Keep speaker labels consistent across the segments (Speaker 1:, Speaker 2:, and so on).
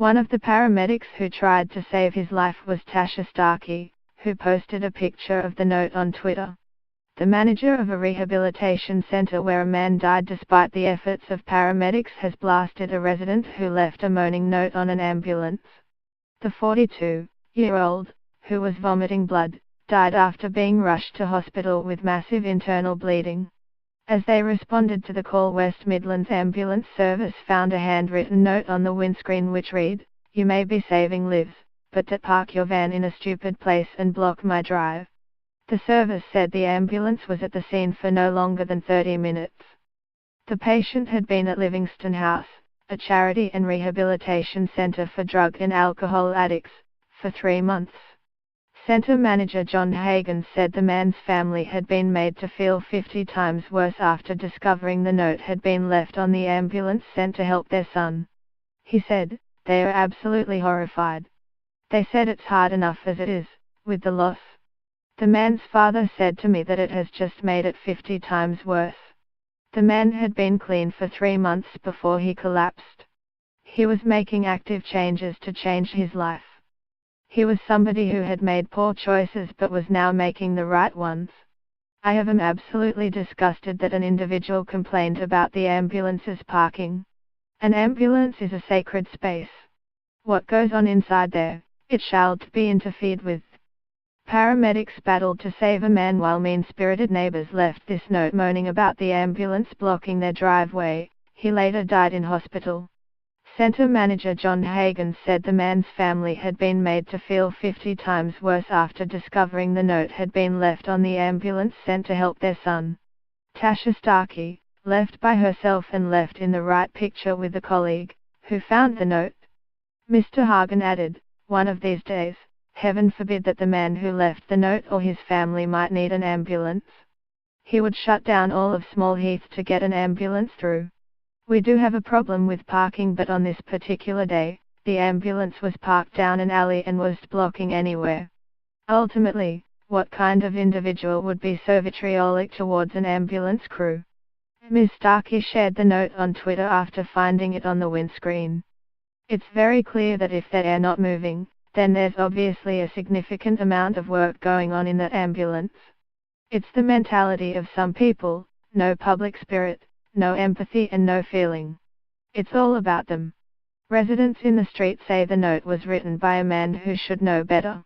Speaker 1: One of the paramedics who tried to save his life was Tasha Starkey, who posted a picture of the note on Twitter. The manager of a rehabilitation center where a man died despite the efforts of paramedics has blasted a resident who left a moaning note on an ambulance. The 42-year-old, who was vomiting blood, died after being rushed to hospital with massive internal bleeding. As they responded to the call, West Midlands Ambulance Service found a handwritten note on the windscreen which read, "You may be saving lives, but don't park your van in a stupid place and block my drive." The service said the ambulance was at the scene for no longer than 30 minutes. The patient had been at Livingston House, a charity and rehabilitation centre for drug and alcohol addicts, for 3 months. Centre manager John Hagan said the man's family had been made to feel 50 times worse after discovering the note had been left on the ambulance sent to help their son. He said, "They are absolutely horrified. They said it's hard enough as it is, with the loss. The man's father said to me that it has just made it 50 times worse." The man had been clean for 3 months before he collapsed. He was making active changes to change his life. He was somebody who had made poor choices but was now making the right ones. "I am absolutely disgusted that an individual complained about the ambulance's parking. An ambulance is a sacred space. What goes on inside there, it shall be interfered with." Paramedics battled to save a man while mean-spirited neighbors left this note moaning about the ambulance blocking their driveway. He later died in hospital. Centre manager John Hagan said the man's family had been made to feel 50 times worse after discovering the note had been left on the ambulance sent to help their son. Tasha Starkey, left by herself and left in the right picture with a colleague, who found the note. Mr. Hagan added, "One of these days, heaven forbid that the man who left the note or his family might need an ambulance. He would shut down all of Small Heath to get an ambulance through. We do have a problem with parking, but on this particular day, the ambulance was parked down an alley and wasn't blocking anywhere." Ultimately, what kind of individual would be so vitriolic towards an ambulance crew? Ms. Starkey shared the note on Twitter after finding it on the windscreen. "It's very clear that if they are not moving, then there's obviously a significant amount of work going on in that ambulance. It's the mentality of some people, no public spirit, no empathy and no feeling. It's all about them." Residents in the street say the note was written by a man who should know better.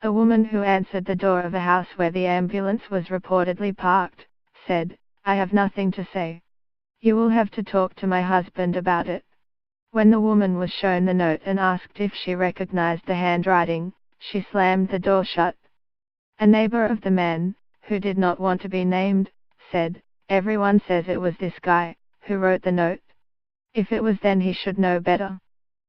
Speaker 1: A woman who answered the door of a house where the ambulance was reportedly parked, said, "I have nothing to say. You will have to talk to my husband about it." When the woman was shown the note and asked if she recognized the handwriting, she slammed the door shut. A neighbor of the man, who did not want to be named, said, "Everyone says it was this guy who wrote the note. If it was, then he should know better."